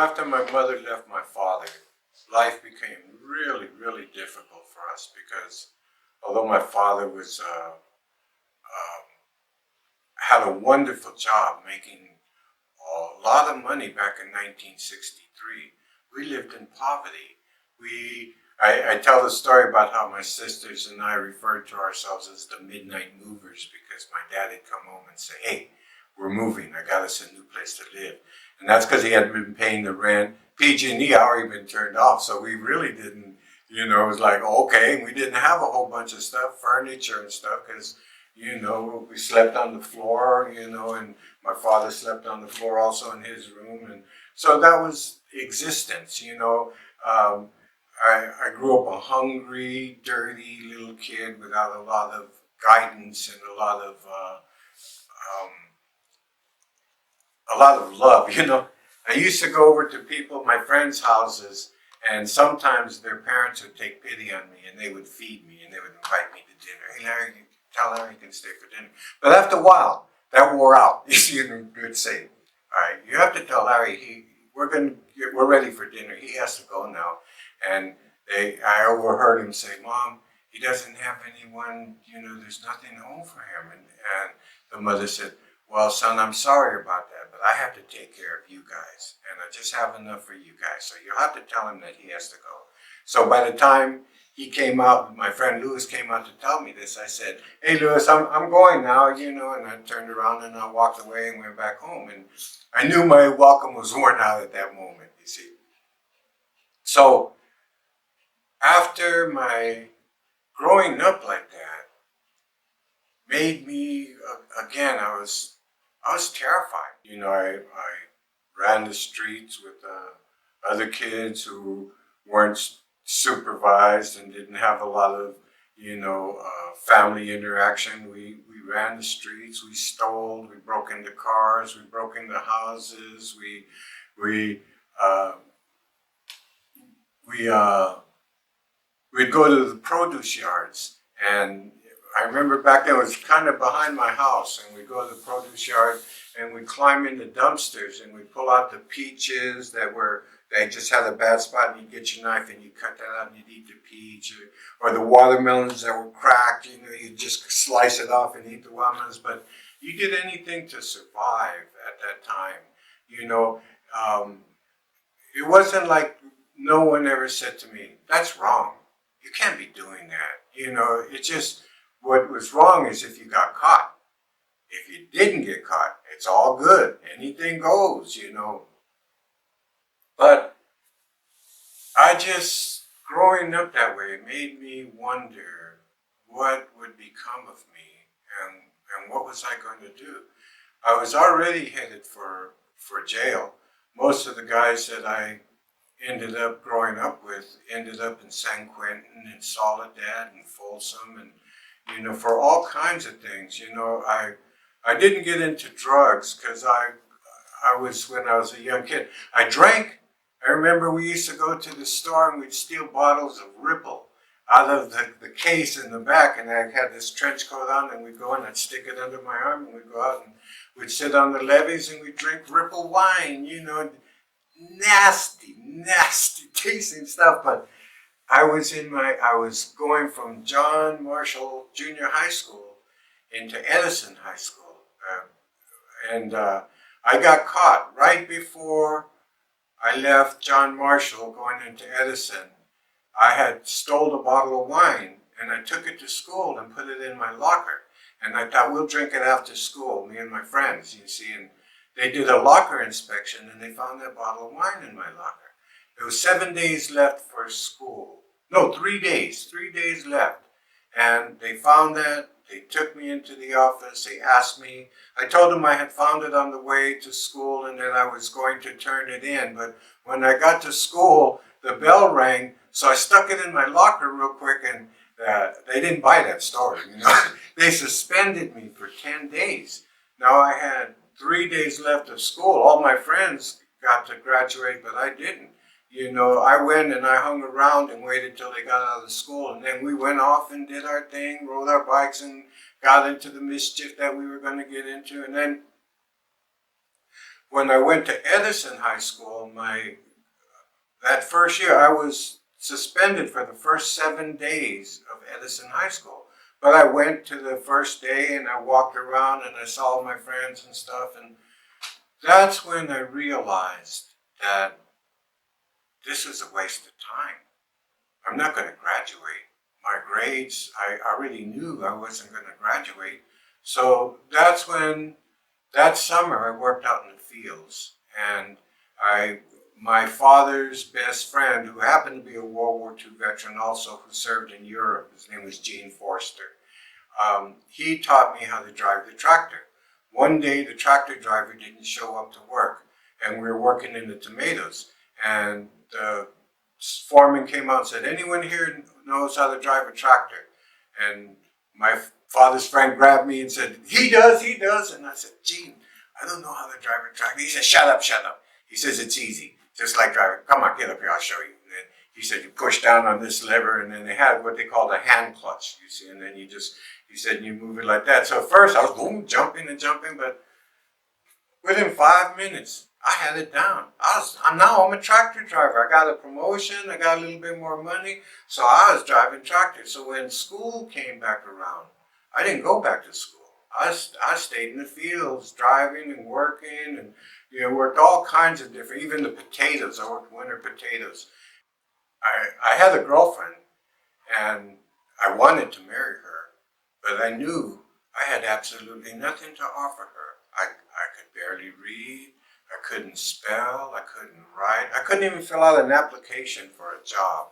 after my mother left my father, life became really, really difficult for us because although my father was had a wonderful job making a lot of money back in 1963, we lived in poverty. I tell the story about how my sisters and I referred to ourselves as the midnight movers because my dad had come home and say, "Hey, we're moving. I got us a new place to live." And that's because he hadn't been paying the rent. PG&E had already been turned off, so we really didn't, it was like, okay, we didn't have a whole bunch of stuff, furniture and stuff, because, we slept on the floor, and my father slept on the floor also in his room. And so that was existence, I grew up a hungry, dirty little kid without guidance and a lot of love. I used to go over to my friends' houses, and sometimes their parents would take pity on me and they would feed me and they would invite me to dinner. "Hey, Larry, tell Larry you can stay for dinner." But after a while, that wore out. You would say, "All right, you have to tell Larry we're ready for dinner. He has to go now." And I overheard him say, "Mom, he doesn't have anyone, there's nothing home for him." And the mother said, "Well, son, I'm sorry about that, but I have to take care of you guys, and I just have enough for you guys. So you'll have to tell him that he has to go." So by the time he came out, my friend Lewis came out to tell me this. I said, "Hey, Lewis, I'm going now, and I turned around and I walked away and went back home. And I knew my welcome was worn out at that moment, you see. So after my growing up like that made me, again, I was terrified. I ran the streets with other kids who weren't supervised and didn't have a lot of, family interaction. We ran the streets, we stole, we broke into cars, we broke into houses, we'd go to the produce yards. And I remember back then it was kind of behind my house, and we'd go to the produce yard and we'd climb in the dumpsters and we'd pull out the peaches they just had a bad spot, and you'd get your knife and you'd cut that out and you'd eat the peach, or the watermelons that were cracked, you'd just slice it off and eat the watermelons. But you did anything to survive at that time. It wasn't like no one ever said to me, "That's wrong. You can't be doing that." It just, what was wrong is if you got caught. If you didn't get caught, it's all good. Anything goes, But growing up that way made me wonder what would become of me and what was I going to do. I was already headed for jail. Most of the guys that I ended up growing up with ended up in San Quentin and Soledad and Folsom and, for all kinds of things. I didn't get into drugs because when I was a young kid, I drank. I remember we used to go to the store and we'd steal bottles of Ripple out of the case in the back, and I had this trench coat on, and we'd go and I'd stick it under my arm, and we'd go out and we'd sit on the levees and we'd drink Ripple wine, nasty, nasty tasting stuff. But I was going from John Marshall Junior High School into Edison High School. And I got caught right before I left John Marshall going into Edison. I had stole a bottle of wine and I took it to school and put it in my locker. And I thought, we'll drink it after school, me and my friends, you see. And they did a locker inspection and they found that bottle of wine in my locker. There was 7 days left for school. No, 3 days. 3 days left. And they found that. They took me into the office. They asked me. I told them I had found it on the way to school and that I was going to turn it in. But when I got to school, the bell rang. So I stuck it in my locker real quick, and they didn't buy that story. They suspended me for 10 days. Now I had 3 days left of school. All my friends got to graduate, but I didn't. I went and I hung around and waited till they got out of school. And then we went off and did our thing, rode our bikes and got into the mischief that we were going to get into. And then when I went to Edison High School, that first year I was suspended for the first 7 days of Edison High School. But I went to the first day and I walked around and I saw my friends and stuff, and that's when I realized that this is a waste of time. I'm not going to graduate. My grades, I already knew I wasn't going to graduate. So that's when, that summer, I worked out in the fields. And my father's best friend, who happened to be a World War II veteran also, who served in Europe, his name was Gene Forster, he taught me how to drive the tractor. One day, the tractor driver didn't show up to work, and we were working in the tomatoes. And the foreman came out and said, anyone here knows how to drive a tractor? And my father's friend grabbed me and said, he does. And I said, Gene, I don't know how to drive a tractor. He said, shut up. He says, it's easy, just like driving. Come on, get up here, I'll show you. And then he said, you push down on this lever, and then they had what they called a hand clutch, you see, and then he said, you move it like that. So at first I was boom, jumping, but within 5 minutes, I had it down. I'm a tractor driver. I got a promotion. I got a little bit more money. So I was driving tractors. So when school came back around, I didn't go back to school. I stayed in the fields, driving and working, and worked all kinds of different, even the potatoes. I worked winter potatoes. I had a girlfriend, and I wanted to marry her, but I knew I had absolutely nothing to offer her. I could barely read. I couldn't spell, I couldn't write, I couldn't even fill out an application for a job.